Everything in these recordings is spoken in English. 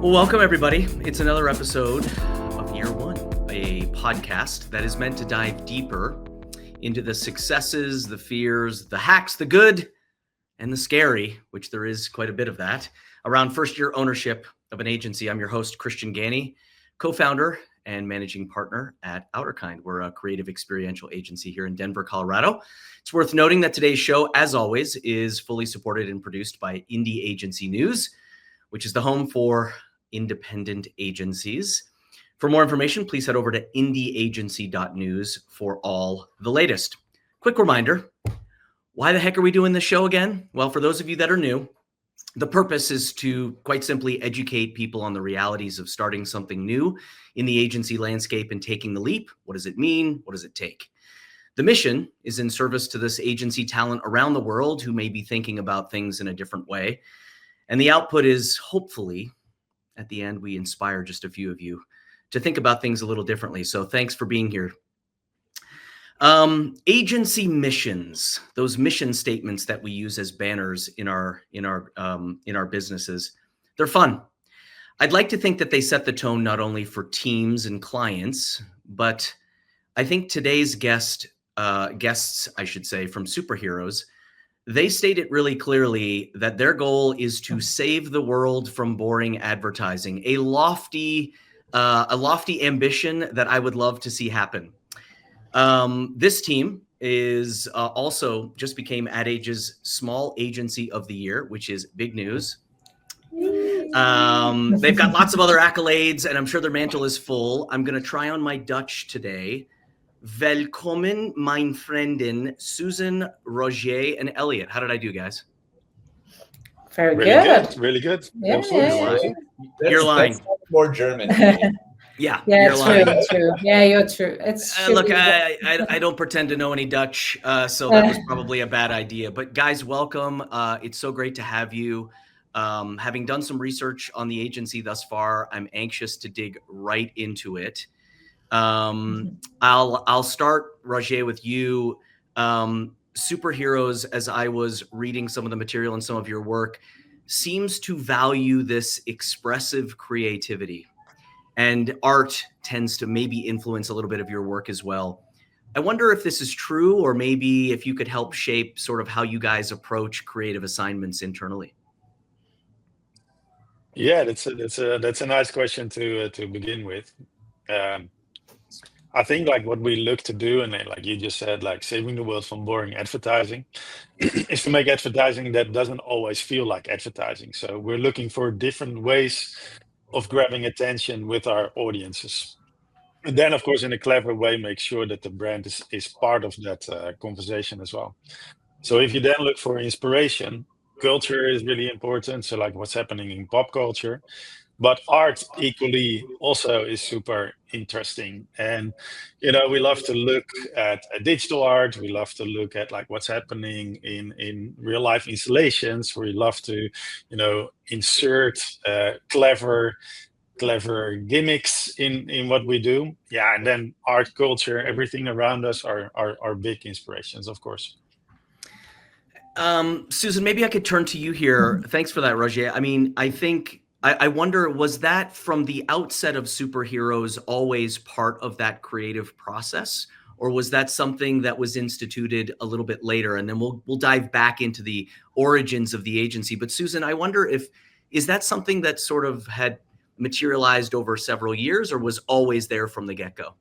Well, welcome everybody. It's another episode of Year One, a podcast that is meant to dive deeper into the successes, the fears, the hacks, the good, and the scary, which there is quite a bit of that, around first-year ownership of an agency. I'm your host, Christian Ganny, co-founder and managing partner at Outerkind. We're a creative experiential agency here in Denver, Colorado. It's worth noting that today's show, as always, is fully supported and produced by Indie Agency News, which is the home for independent agencies. For more information, please head over to indieagency.news for all the latest. Quick reminder, why the heck are we doing this show again? Well, for those of you that are new, the purpose is to quite simply educate people on the realities of starting something new in the agency landscape and taking the leap. What does it mean? What does it take? The mission is in service to this agency talent around the world who may be thinking about things in a different way. And the output is hopefully, at the end, we inspire just a few of you to think about things a little differently. So thanks for being here. Agency missions, those mission statements that we use as banners in our businesses, they're fun. I'd like to think that they set the tone not only for teams and clients, but I think today's guests, I should say, from Superheroes, they state it really clearly that their goal is to save the world from boring advertising, a lofty ambition that I would love to see happen. This team is also just became Ad Age's Small Agency of the Year, which is big news. They've got lots of other accolades, and I'm sure their mantle is full. I'm going to try on my Dutch today. Velkommen, mijn vrienden, Susan, Rogier, and Elliot. How did I do, guys? Very good. Really good. Yeah, Absolutely. You're lying. That's more German. Yeah, Yeah, you're lying. true. Yeah, you're true. It's Look, I don't pretend to know any Dutch, so that was probably a bad idea. But guys, welcome. It's so great to have you. Having done some research on the agency thus far, I'm anxious to dig right into it. I'll start, Rogier, with you. Superheroes, as I was reading some of the material and some of your work, seems to value this expressive creativity. And art tends to maybe influence a little bit of your work as well. I wonder if this is true, or maybe if you could help shape sort of how you guys approach creative assignments internally. Yeah, that's a nice question to begin with. I think like what we look to do, and like you just said, like saving the world from boring advertising, is to make advertising that doesn't always feel like advertising. So we're looking for different ways of grabbing attention with our audiences. And then, of course, in a clever way, make sure that the brand is part of that conversation as well. So if you then look for inspiration, culture is really important. So like what's happening in pop culture. But art equally also is super interesting. And, we love to look at digital art. We love to look at like what's happening in real life installations. We love to, insert clever gimmicks in what we do. Yeah, and then art, culture, everything around us are big inspirations, of course. Susan, maybe I could turn to you here. Thanks for that, Rogier. I mean, I wonder, was that from the outset of Superheroes always part of that creative process? Or was that something that was instituted a little bit later? And then we'll dive back into the origins of the agency. But Susan, I wonder is that something that sort of had materialized over several years, or was always there from the get-go?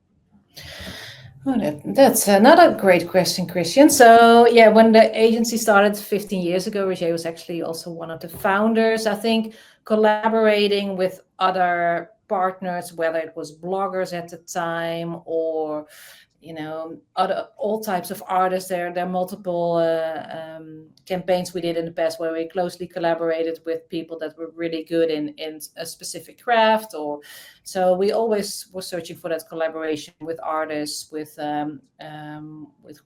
Oh, that's another great question, Christian. So yeah, when the agency started 15 years ago, Rogier was actually also one of the founders. I think collaborating with other partners, whether it was bloggers at the time or all types of artists. There are multiple campaigns we did in the past where we closely collaborated with people that were really good in a specific craft. So we always were searching for that collaboration with artists, with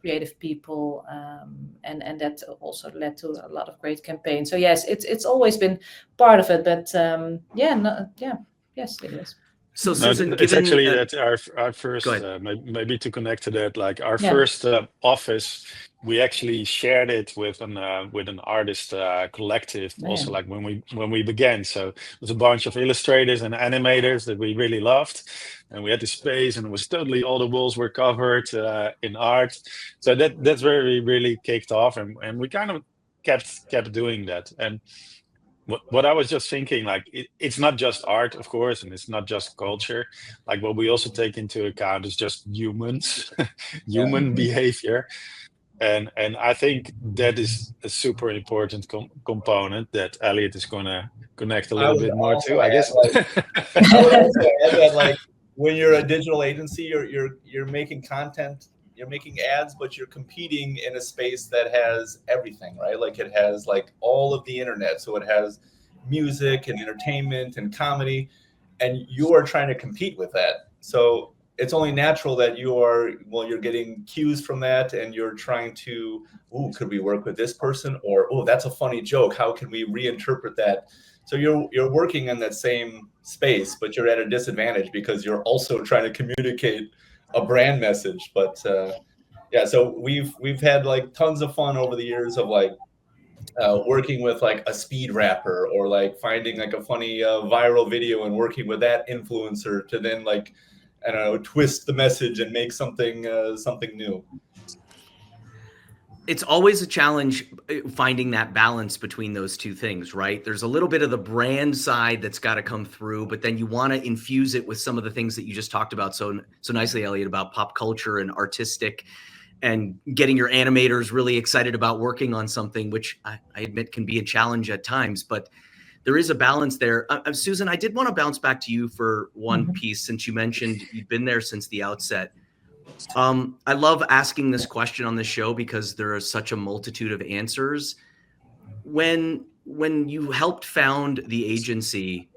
creative people, and that also led to a lot of great campaigns. So yes, it's always been part of it. But yes, it is. So Susan, it's actually that our first, maybe to connect to that, like our Yeah. first office we actually shared it with an artist collective also, Man. like when we began. So it was a bunch of illustrators and animators that we really loved, and we had the space, and it was totally, all the walls were covered in art. So that's where we really kicked off, and we kind of kept doing that. And what I was just thinking, like it's not just art, of course, and it's not just culture. Like what we also take into account is just humans, human behavior. And I think that is a super important component that Elliot is gonna connect a little bit more to, I guess. I would also add that, like, when you're a digital agency, you're making content, you're making ads, but you're competing in a space that has everything, right? Like it has like all of the internet, so it has music and entertainment and comedy, and you are trying to compete with that. So it's only natural that you're getting cues from that, and you're trying to, could we work with this person? Or, that's a funny joke, how can we reinterpret that? So you're working in that same space, but you're at a disadvantage because you're also trying to communicate a brand message. But yeah, so we've had like tons of fun over the years of like working with like a speed rapper, or like finding like a funny viral video and working with that influencer to then, like, I don't know, twist the message and make something new. It's always a challenge finding that balance between those two things, right? There's a little bit of the brand side that's got to come through, but then you want to infuse it with some of the things that you just talked about so nicely, Elliot, about pop culture and artistic, and getting your animators really excited about working on something, which I admit can be a challenge at times, but there is a balance there. Susan, I did want to bounce back to you for one piece, since you mentioned you've been there since the outset. I love asking this question on the show because there are such a multitude of answers. When you helped found the agency,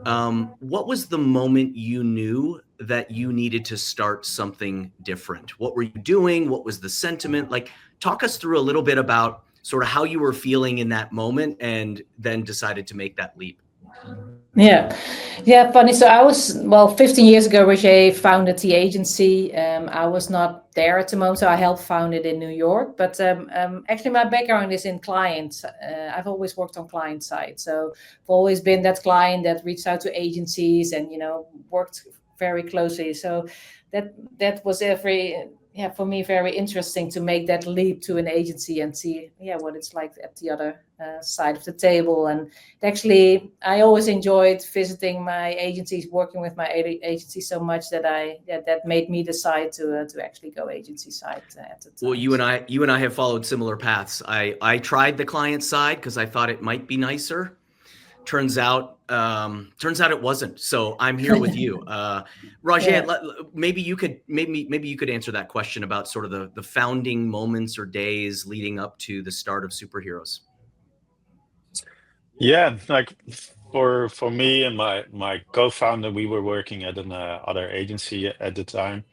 what was the moment you knew that you needed to start something different? What were you doing? What was the sentiment? Like, talk us through a little bit about sort of how you were feeling in that moment and then decided to make that leap. Yeah, funny. So I was, 15 years ago, Rogier founded the agency. I was not there at the moment, so I helped found it in New York. But actually, my background is in clients. I've always worked on client side, so I've always been that client that reached out to agencies and worked very closely. So that was for me very interesting to make that leap to an agency and see what it's like at the other side of the table. And actually, I always enjoyed visiting my agencies, working with my agency so much that that made me decide to actually go agency side at the time. Well, you and I have followed similar paths. I tried the client side because I thought it might be nicer. Turns out it wasn't. So I'm here with you, Rogier. Maybe you could answer that question about sort of the founding moments or days leading up to the start of Superheroes. Yeah, like for me and my co-founder, we were working at an other agency at the time,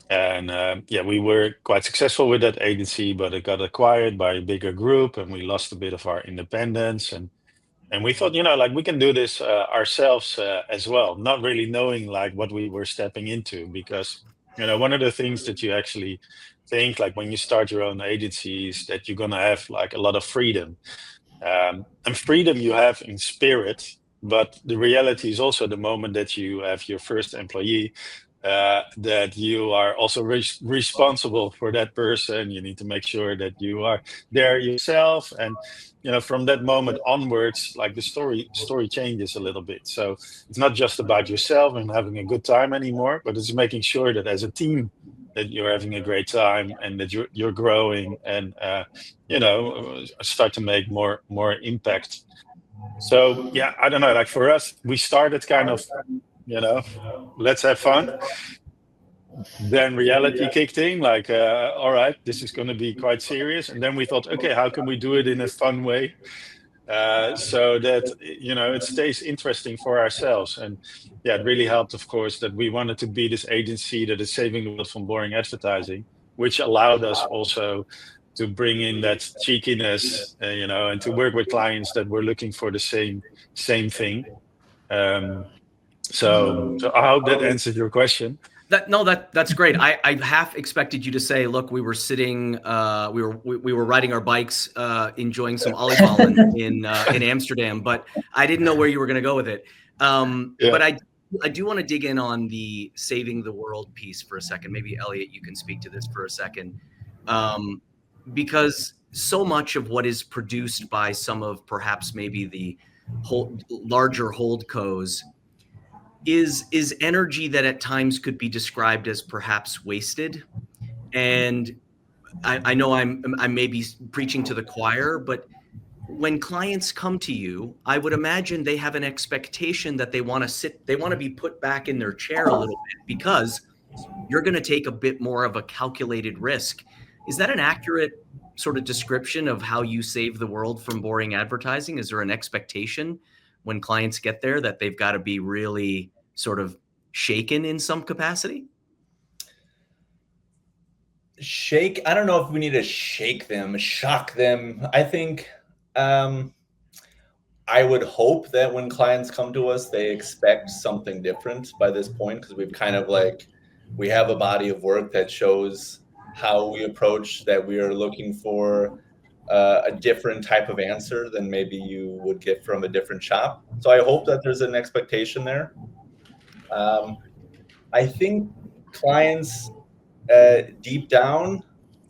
and we were quite successful with that agency, but it got acquired by a bigger group, and we lost a bit of our independence, and we thought, like, we can do this ourselves as well, not really knowing like what we were stepping into, because one of the things that you actually think, like, when you start your own agency is that you're gonna have like a lot of freedom. And freedom you have in spirit, but the reality is also the moment that you have your first employee, that you are also responsible for that person. You need to make sure that you are there yourself, and from that moment onwards, like, the story changes a little bit. So it's not just about yourself and having a good time anymore, but it's making sure that as a team that you're having a great time and that you're growing and start to make more impact. So I don't know, like, for us, we started kind of let's have fun. Then reality kicked in, like, all right, this is going to be quite serious. And then we thought, okay, how can we do it in a fun way, so that it stays interesting for ourselves? And it really helped, of course, that we wanted to be this agency that is saving the world from boring advertising, which allowed us also to bring in that cheekiness, and to work with clients that were looking for the same thing. So I hope that answered your question. That's great. I half expected you to say, "Look, we were sitting, we were riding our bikes, enjoying some oliebollen in Amsterdam," but I didn't know where you were going to go with it. But I do want to dig in on the saving the world piece for a second. Maybe Elliot, you can speak to this for a second, because so much of what is produced by some of perhaps maybe the larger holdcos is energy that at times could be described as perhaps wasted. And I know I'm maybe preaching to the choir, but when clients come to you, I would imagine they have an expectation that they want to be put back in their chair a little bit because you're going to take a bit more of a calculated risk. Is that an accurate sort of description of how you save the world from boring advertising? Is there an expectation when clients get there that they've got to be really sort of shaken in some capacity? I don't know if we need to shake them, shock them. I think I would hope that when clients come to us, they expect something different by this point, because we've kind of we have a body of work that shows how we approach that. We are looking for a different type of answer than maybe you would get from a different shop. So I hope that there's an expectation there. I think clients deep down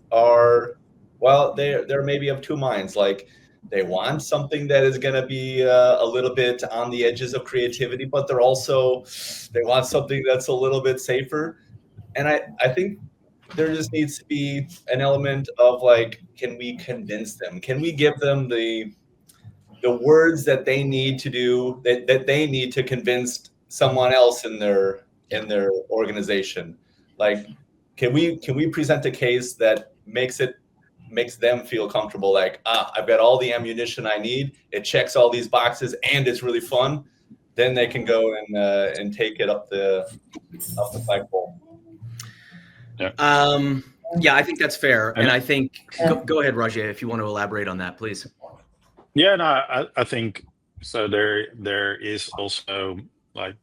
are, well, they're maybe of two minds. Like, they want something that is going to be a little bit on the edges of creativity, but they want something that's a little bit safer. And I think there just needs to be an element of can we convince them? Can we give them the words that they need to do, that they need to convince someone else in their organization? Can we present a case that makes them feel comfortable? I've got all the ammunition I need. It checks all these boxes, and it's really fun. Then they can go and take it up the flagpole. Yeah, I think that's fair. And I think, go ahead, Rogier, if you want to elaborate on that, please. Yeah, no, I think so. There is also like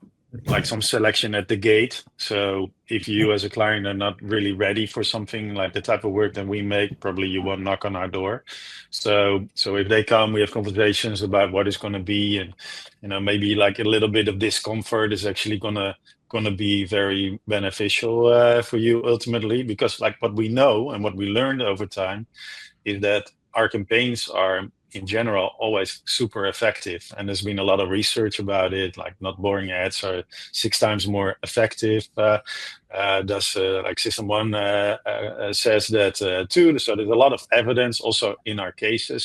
some selection at the gate. So if you as a client are not really ready for something like the type of work that we make, probably you won't knock on our door. So if they come, we have conversations about what it's going to be, and maybe a little bit of discomfort is actually gonna be very beneficial for you ultimately, because what we know and what we learned over time is that our campaigns are in general always super effective, and there's been a lot of research about it. Not boring ads are 6 times more effective. System 1 says that too. So there's a lot of evidence also in our cases.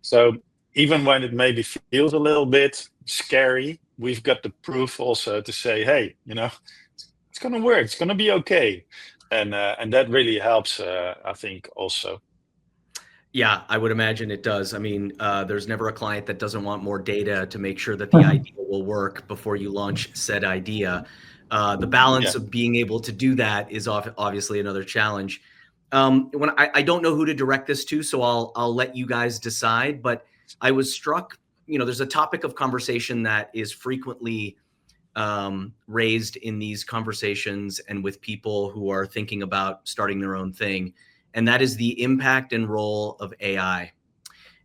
So even when it maybe feels a little bit scary, we've got the proof also to say, hey, it's going to work. It's going to be okay, and that really helps, I think, also. Yeah, I would imagine it does. I mean, there's never a client that doesn't want more data to make sure that the idea will work before you launch said idea. The balance of being able to do that is obviously another challenge. When I don't know who to direct this to, so I'll let you guys decide. But I was struck, there's a topic of conversation that is frequently raised in these conversations and with people who are thinking about starting their own thing. And that is the impact and role of AI.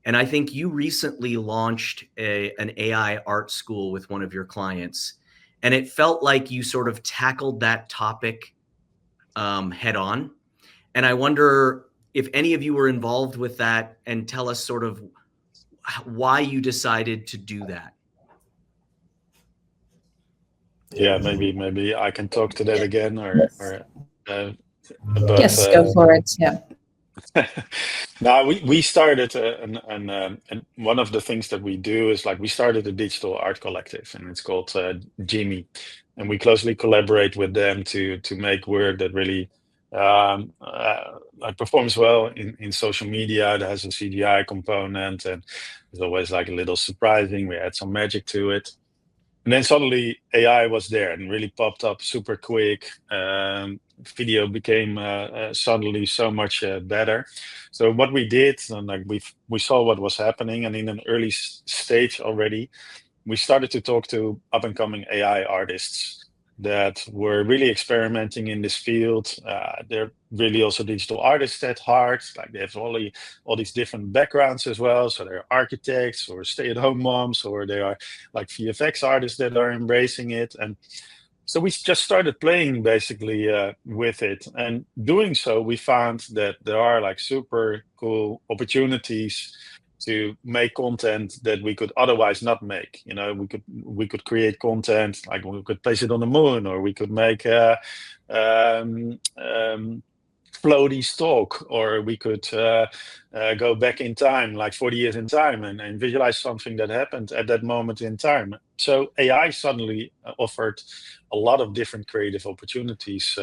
And I think you recently launched an AI art school with one of your clients. And it felt like you sort of tackled that topic head on. And I wonder if any of you were involved with that, and tell us sort of why you decided to do that. Yeah, maybe I can talk to that again, yes, go for it. Yeah. Now we started and one of the things that we do is we started a digital art collective, and it's called Jimmy, and we closely collaborate with them to make work that really performs well in social media. That has a CGI component, and it's always a little surprising. We add some magic to it. And then suddenly AI was there and really popped up super quick. Video became suddenly so much better. So what we did, and we saw what was happening, and in an early stage already, we started to talk to up and coming AI artists. that were really experimenting in this field. They're really also digital artists at heart. Like they have all these different backgrounds as well. So they're architects or stay-at-home moms, or they are like VFX artists that are embracing it. And so we just started playing basically with it, and doing so, we found that there are like super cool opportunities to make content that we could otherwise not make. You know, we could create content, like we could place it on the moon, or we could make floaty stock, or we could go back in time, like 40 years in time, and visualize something that happened at that moment in time. So AI suddenly offered a lot of different creative opportunities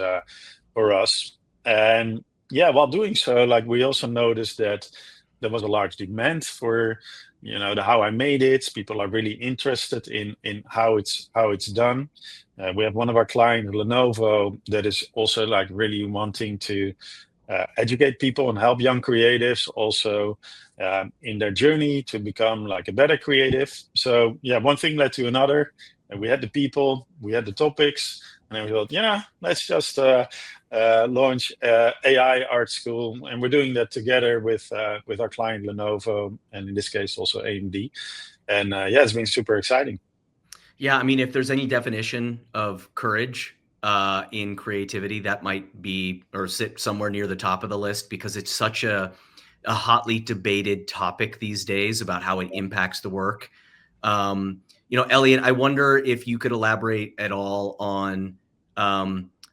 for us. And yeah, while doing so, like we also noticed that there was a large demand for, you know, the how I made it. People are really interested in how it's done. We have one of our clients, Lenovo, that is also like really wanting to educate people and help young creatives also in their journey to become like a better creative. So yeah, one thing led to another, and we had the people, we had the topics, and then we thought, yeah, let's just launch AI art school, and we're doing that together with our client Lenovo, and in this case also AMD. And yeah, it's been super exciting. Yeah, I mean, if there's any definition of courage in creativity, that might be or sit somewhere near the top of the list, because it's such a hotly debated topic these days about how it impacts the work. You know, Elliot, I wonder if you could elaborate at all on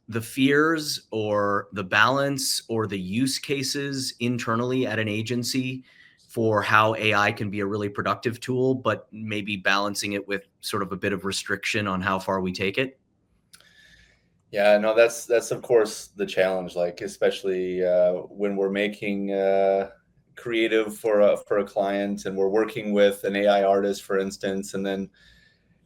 the fears or the balance or the use cases internally at an agency for how AI can be a really productive tool, but maybe balancing it with sort of a bit of restriction on how far we take it. Yeah, no, that's of course the challenge, like especially when we're making creative for a client, and we're working with an AI artist, for instance, and then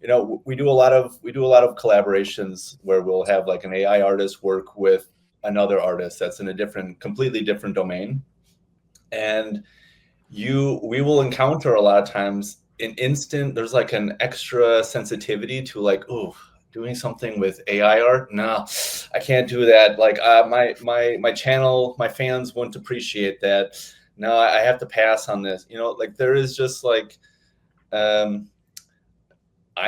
you know we do a lot of collaborations where we'll have like an AI artist work with another artist that's in a completely different domain, and we will encounter a lot of times there's like an extra sensitivity to like, oh, doing something with AI art, no, I can't do that. Like my channel, my fans wouldn't appreciate that. No, I have to pass on this. You know, like there is just like I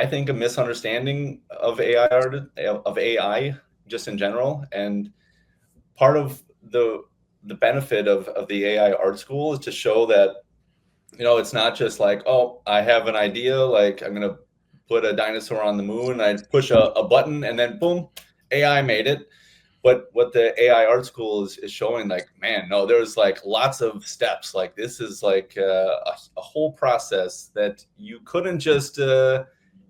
think a misunderstanding of AI art, of AI just in general. And part of the benefit of the AI art school is to show that, you know, it's not just like, oh, I have an idea, like I'm going to put a dinosaur on the moon, I push a button and then boom, AI made it. But what the AI art school is showing, like, man, no, there's like lots of steps. Like this is like a whole process that you couldn't just do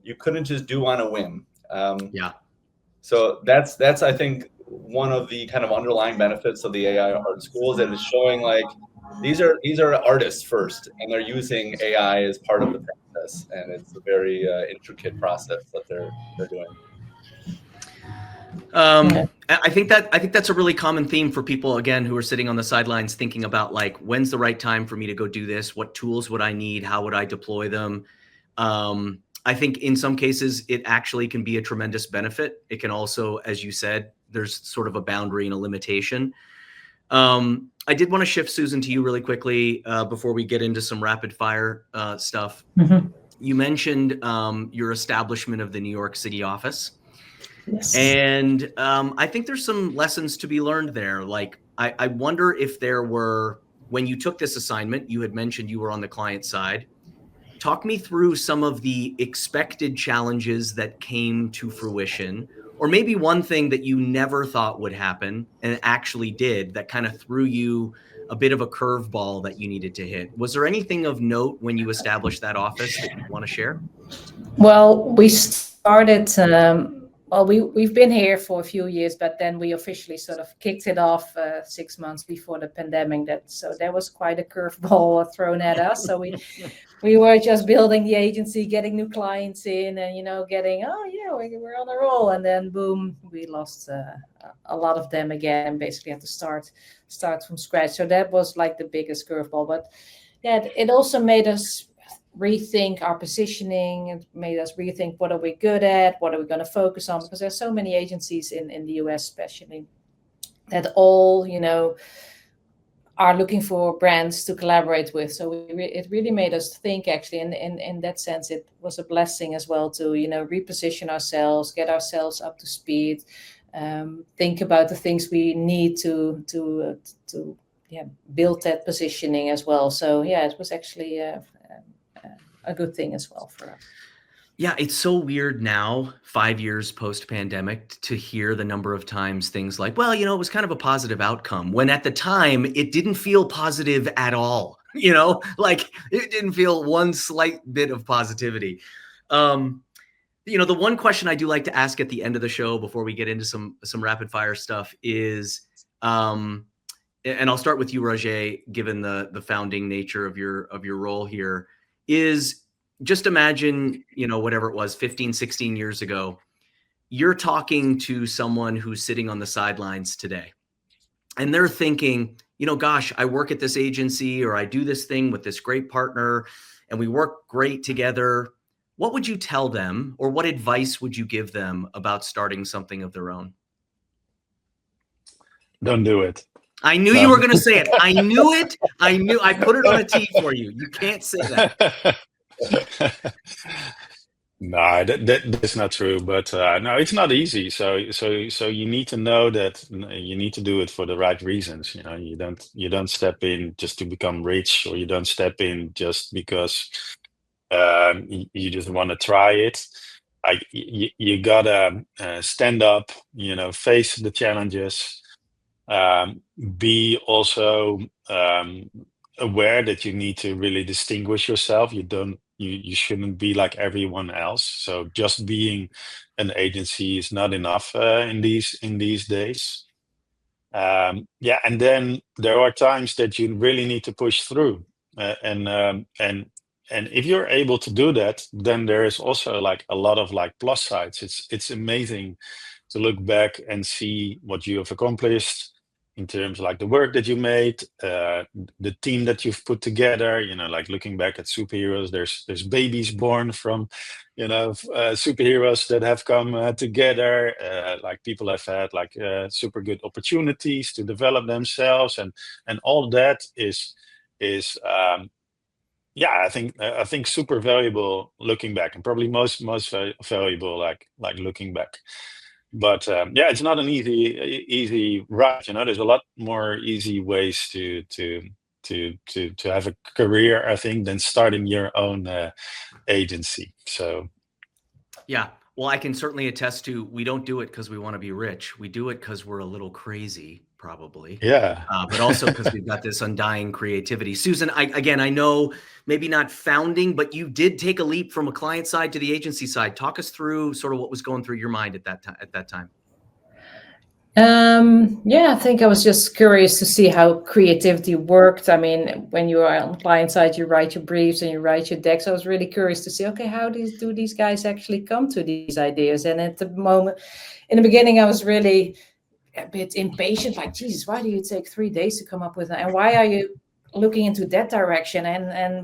on a whim. Yeah. So that's I think one of the kind of underlying benefits of the AI art school is that it's showing like these are artists first, and they're using AI as part of the process, and it's a very intricate process that they're doing. I think that's a really common theme for people, again, who are sitting on the sidelines thinking about like, when's the right time for me to go do this? What tools would I need? How would I deploy them? I think in some cases it actually can be a tremendous benefit. It can also, as you said, there's sort of a boundary and a limitation. I did want to shift, Susan, to you really quickly before we get into some rapid fire stuff. Mm-hmm. You mentioned your establishment of the New York City office. Yes. And I think there's some lessons to be learned there. Like, I wonder if there were, when you took this assignment, you had mentioned you were on the client side. Talk me through some of the expected challenges that came to fruition, or maybe one thing that you never thought would happen and actually did that kind of threw you a bit of a curveball that you needed to hit. Was there anything of note when you established that office that you want to share? Well, we started, we've been here for a few years, but then we officially sort of kicked it off 6 months before the pandemic. So there was quite a curveball thrown at us. So we were just building the agency, getting new clients in, and, you know, getting, oh yeah, we're on a roll. And then boom, we lost a lot of them again, and basically had to start from scratch. So that was like the biggest curveball. But yeah, it also made us rethink our positioning. It made us rethink what are we good at, what are we going to focus on, because there's so many agencies in the US especially that all, are looking for brands to collaborate with. So it really made us think, actually, and in that sense, it was a blessing as well to, reposition ourselves, get ourselves up to speed, think about the things we need to build that positioning as well. So yeah, it was actually a good thing as well for us. Yeah, it's so weird now, 5 years post-pandemic, to hear the number of times things like, well, it was kind of a positive outcome, when at the time it didn't feel positive at all. Like it didn't feel one slight bit of positivity. The one question I do like to ask at the end of the show before we get into some rapid fire stuff is, and I'll start with you, Rogier, given the founding nature of your role here, is just imagine, whatever it was, 15, 16 years ago, you're talking to someone who's sitting on the sidelines today, and they're thinking, gosh, I work at this agency, or I do this thing with this great partner, and we work great together. What would you tell them, or what advice would you give them about starting something of their own? Don't do it. I knew you were going to say it. I knew it. I put it on a tee for you. You can't say that. No, that's not true. But no, it's not easy. So you need to know that you need to do it for the right reasons. You don't step in just to become rich, or you don't step in just because you just want to try it. You gotta stand up. Face the challenges. Be also aware that you need to really distinguish yourself. You shouldn't be like everyone else. So just being an agency is not enough in these days. And then there are times that you really need to push through, and if you're able to do that, then there is also like a lot of like plus sides. It's amazing to look back and see what you have accomplished in terms of like the work that you made, the team that you've put together. Like looking back at superheroes, there's babies born from superheroes that have come together. Like people have had like super good opportunities to develop themselves, and all that is I think super valuable looking back, and probably most valuable like looking back. But it's not an easy ride. There's a lot more easy ways to have a career, I think, than starting your own agency. So yeah, well, I can certainly attest to, we don't do it because we want to be rich. We do it because we're a little crazy, probably. Yeah. But also because we've got this undying creativity. Susan, I know maybe not founding, but you did take a leap from a client side to the agency side. Talk us through sort of what was going through your mind at that time. I think I was just curious to see how creativity worked. I mean, when you are on client side, you write your briefs and you write your decks. I was really curious to see, okay, how do these guys actually come to these ideas? And at the moment, in the beginning, I was really a bit impatient, like, Jesus, why do you take 3 days to come up with that? And why are you looking into that direction?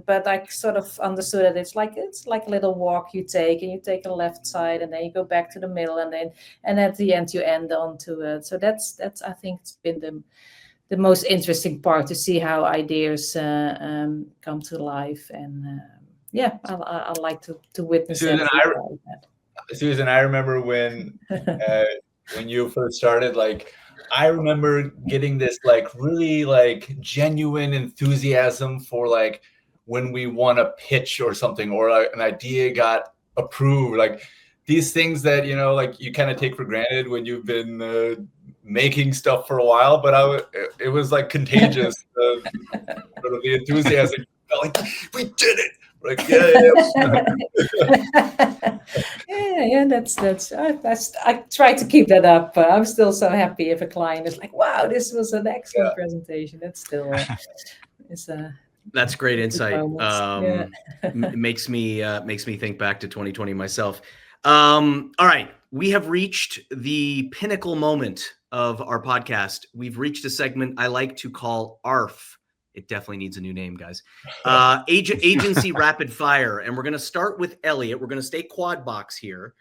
But I sort of understood that it's like a little walk you take, and you take a left side, and then you go back to the middle, and at the end you end on to it. So that's I think it's been the most interesting part, to see how ideas come to life. And I like to witness Susan, that. Susan, I remember when you first started, like, I remember getting this like really like genuine enthusiasm for like when we won a pitch or something, or like an idea got approved, like these things that like you kind of take for granted when you've been making stuff for a while. But it was like contagious, sort of the enthusiasm. Like, we did it. Like, that's I try to keep that up. I'm still so happy if a client is like, wow, this was an excellent presentation. That's still that's great insight. Makes me think back to 2020 myself. All right, we have reached the pinnacle moment of our podcast. We've reached a segment I like to call ARF, It definitely needs a new name, guys. Agency rapid fire. And we're going to start with Elliot. We're going to stay quad box here.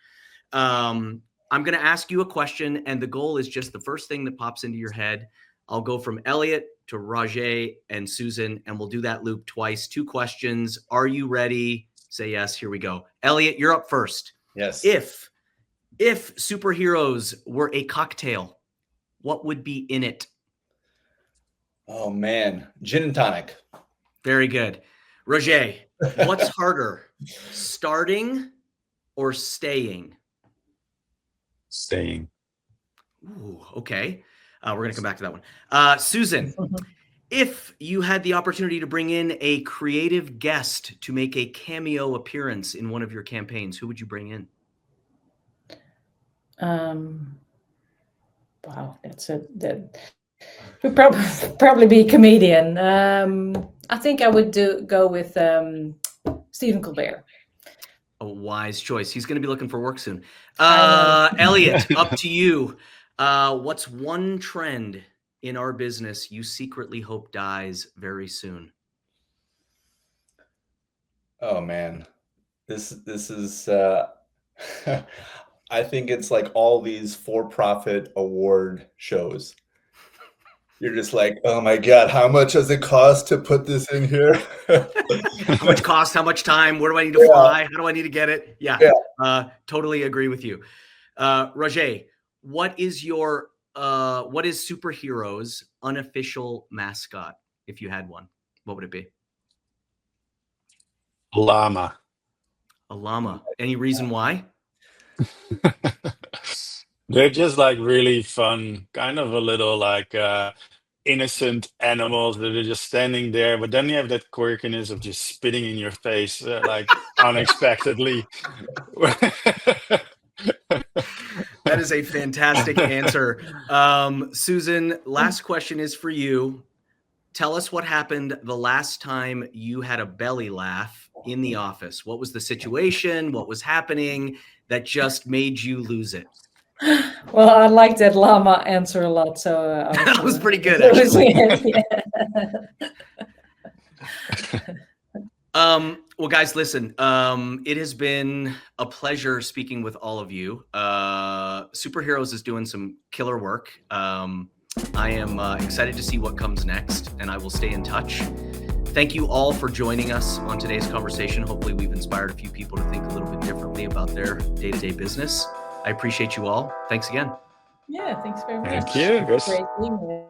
I'm going to ask you a question, and the goal is just the first thing that pops into your head. I'll go from Elliot to Rogier and Susan, and we'll do that loop twice. 2 questions. Are you ready? Say yes. Here we go. Elliot, you're up first. Yes. If superheroes were a cocktail, what would be in it? Oh man, gin and tonic. Very good. Rogier, what's harder, starting or staying? Staying. Ooh, okay. We're going to come back to that one. Susan, if you had the opportunity to bring in a creative guest to make a cameo appearance in one of your campaigns, who would you bring in? Wow, that would probably be a comedian. I think I would go with Stephen Colbert. A wise choice. He's going to be looking for work soon. Elliot, up to you. What's one trend in our business you secretly hope dies very soon? Oh man, this is. I think it's like all these for-profit award shows. You're just like, oh my God, how much does it cost to put this in here? How much cost? How much time? Where do I need to fly? How do I need to get it? Yeah. Totally agree with you. Rogier, what is superheroes' unofficial mascot? If you had one, what would it be? Llama. A llama. Any reason why? They're just like really fun, kind of a little like innocent animals that are just standing there. But then you have that quirkiness of just spitting in your face, like unexpectedly. That is a fantastic answer. Susan, last question is for you. Tell us what happened the last time you had a belly laugh in the office. What was the situation? What was happening that just made you lose it? Well, I like that llama answer a lot. So that was pretty good, actually. Well, guys, listen, it has been a pleasure speaking with all of you. Superheroes is doing some killer work. I am excited to see what comes next, and I will stay in touch. Thank you all for joining us on today's conversation. Hopefully we've inspired a few people to think a little bit differently about their day-to-day business. I appreciate you all. Thanks again. Yeah, thanks very much. Thank you. Great being here.